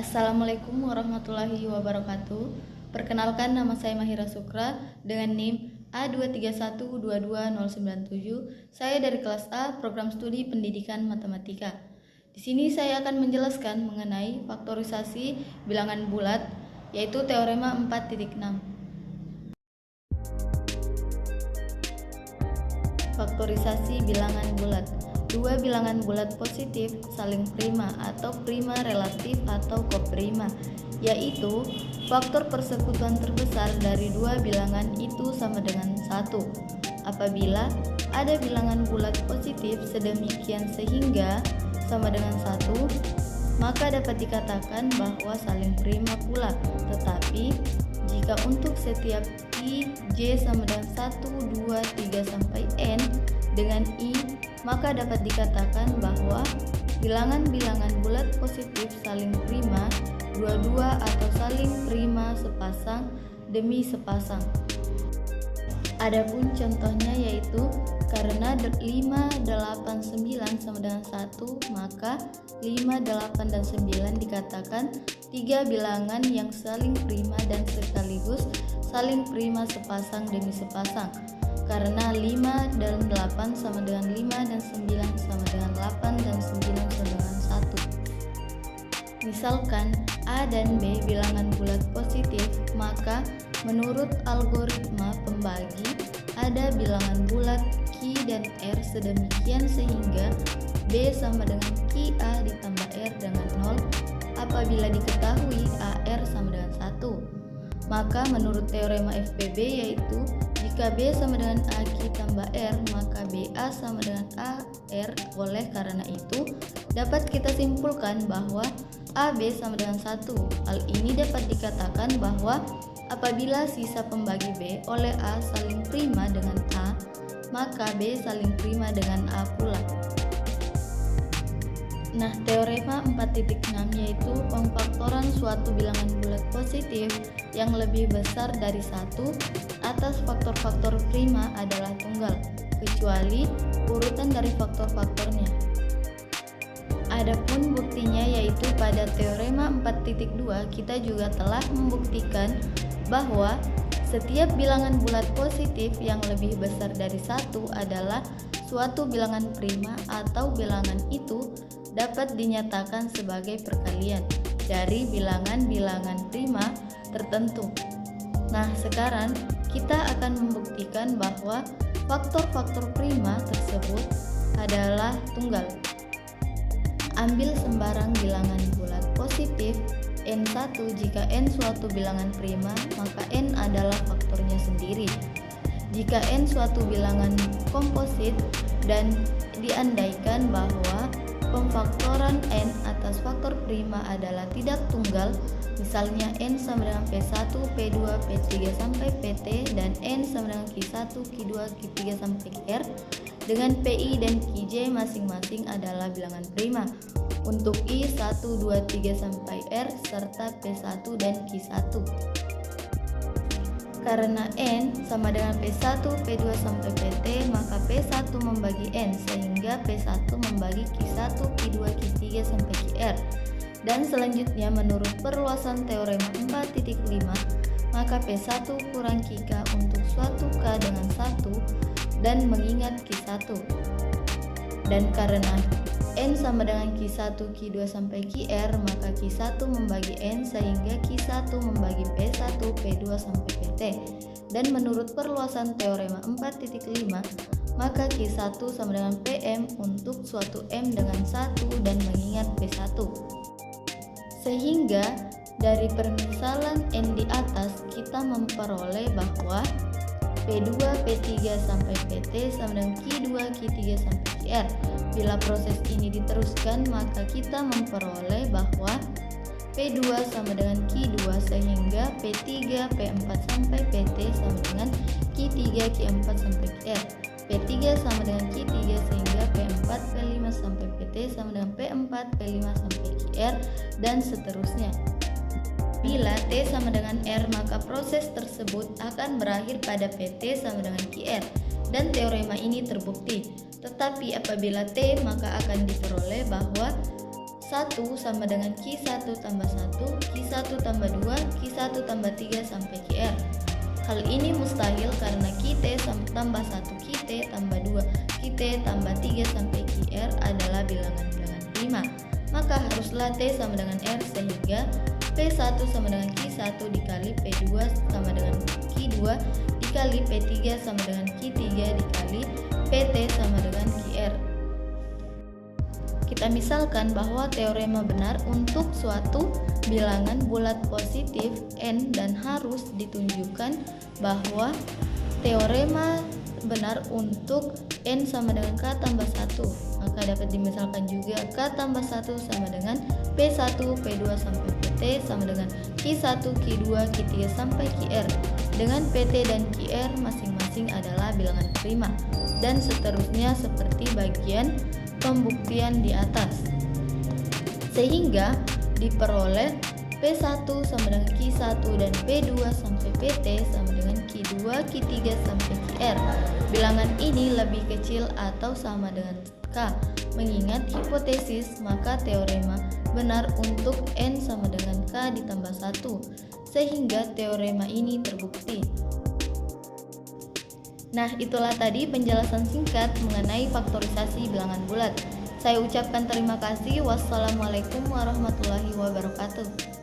Assalamualaikum warahmatullahi wabarakatuh. Perkenalkan, nama saya Mahira Sukra dengan NIM A231229097. Saya dari kelas A, Program Studi Pendidikan Matematika. Di sini saya akan menjelaskan mengenai faktorisasi bilangan bulat, yaitu teorema 4.6. Faktorisasi bilangan bulat. Dua bilangan bulat positif saling prima atau prima relatif atau koprima, yaitu faktor persekutuan terbesar dari dua bilangan itu sama dengan 1. Apabila ada bilangan bulat positif sedemikian sehingga sama dengan 1, maka dapat dikatakan bahwa saling prima pula. Tetapi jika untuk setiap I, J sama dengan 1, 2, 3 sampai N dengan I, maka dapat dikatakan bahwa bilangan-bilangan bulat positif saling prima dua-dua atau saling prima sepasang demi sepasang. Adapun contohnya yaitu karena 5, 8, 9 sama dengan 1, maka 5, 8, dan 9 dikatakan tiga bilangan yang saling prima dan sekaligus saling prima sepasang demi sepasang. Karena 5 dan 8 sama dengan 5 dan 9 sama dengan 8 dan 9 sama dengan 1. Misalkan A dan B bilangan bulat positif, maka menurut algoritma pembagi ada bilangan bulat Q dan R sedemikian sehingga B sama dengan QA ditambah R dengan 0 apabila diketahui AR sama dengan 1. Maka menurut teorema FBB yaitu jika B sama dengan AQ tambah R, maka BA sama dengan AR. Oleh karena itu, dapat kita simpulkan bahwa AB sama dengan 1. Hal ini dapat dikatakan bahwa apabila sisa pembagi B oleh A saling prima dengan A, maka B saling prima dengan A pula. Nah, teorema 4.6 yaitu pemfaktoran suatu bilangan bulat positif yang lebih besar dari 1 atas faktor-faktor prima adalah tunggal, kecuali urutan dari faktor-faktornya. Adapun buktinya yaitu pada teorema 4.2 kita juga telah membuktikan bahwa setiap bilangan bulat positif yang lebih besar dari 1 adalah suatu bilangan prima atau bilangan itu dapat dinyatakan sebagai perkalian dari bilangan-bilangan prima tertentu. Nah, sekarang kita akan membuktikan bahwa faktor-faktor prima tersebut adalah tunggal. Ambil sembarang bilangan bulat positif N1. Jika N suatu bilangan prima, maka N adalah faktornya sendiri. Jika N suatu bilangan komposit dan diandaikan bahwa pemfaktoran N atas faktor prima adalah tidak tunggal, misalnya N sama dengan P1, P2, P3 sampai PT dan N sama dengan Q1, Q2, Q3 sampai R dengan PI dan QJ masing-masing adalah bilangan prima untuk I 1, 2, 3 sampai R serta P1 dan Q1. Karena N sama dengan P1, P2 sampai PT, maka P1 membagi N sehingga P1 membagi Q1, Q2, Q3 sampai QR. Dan selanjutnya menurut perluasan teorema 4.5, maka P1 kurang QK untuk suatu K dengan 1 dan mengingat Q1. Dan karena N sama dengan Q1, Q2 sampai QR, maka Q1 membagi N sehingga Q1 membagi P1, P2 sampai PT. Dan menurut perluasan teorema 4.5, maka Q1 sama dengan PM untuk suatu M dengan 1 dan mengingat P1. Sehingga dari permisalan N di atas kita memperoleh bahwa P2, P3 sampai PT sama dengan Q2, Q3 sampai QR. Bila proses ini diteruskan, maka kita memperoleh bahwa P2 sama dengan Q2 sehingga P3, P4 sampai PT sama dengan Q3, Q4 sampai QR. P3 sama dengan Q3 sehingga P4, P5 sampai PT sama dengan P4, P5 sampai QR dan seterusnya. Bila T sama dengan R, maka proses tersebut akan berakhir pada PT sama dengan QR dan teorema ini terbukti. Tetapi apabila T, maka akan diperoleh bahwa 1 sama dengan Q1 tambah 1, Q1 tambah 2, Q1 tambah 3 sampai Qr. Hal ini mustahil karena Q_T tambah 1 Q_T tambah 2 Q_T tambah 3 sampai Qr adalah bilangan-bilangan prima. Maka haruslah T sama dengan R sehingga P1 sama dengan Q1 dikali P2 sama dengan Q2 dikali P3 sama dengan Q3 dikali PT sama dengan Qr. Kita misalkan bahwa teorema benar untuk suatu bilangan bulat positif N dan harus ditunjukkan bahwa teorema benar untuk N sama dengan K tambah 1. Maka dapat dimisalkan juga K tambah 1 sama dengan P1, P2 sampai PT sama dengan Q1, Q2, Q3 sampai Qr. Dengan PT dan Qr masing-masing adalah bilangan prima. Dan seterusnya seperti bagian pembuktian di atas. Sehingga diperoleh P1 sama dengan Q1 dan P2 sampai PT sama dengan Q2, Q3 sampai Qr. Bilangan ini lebih kecil atau sama dengan K. Mengingat hipotesis, maka teorema benar untuk N sama dengan K ditambah 1. Sehingga teorema ini terbukti. Nah, itulah tadi penjelasan singkat mengenai faktorisasi bilangan bulat. Saya ucapkan terima kasih. Wassalamualaikum warahmatullahi wabarakatuh.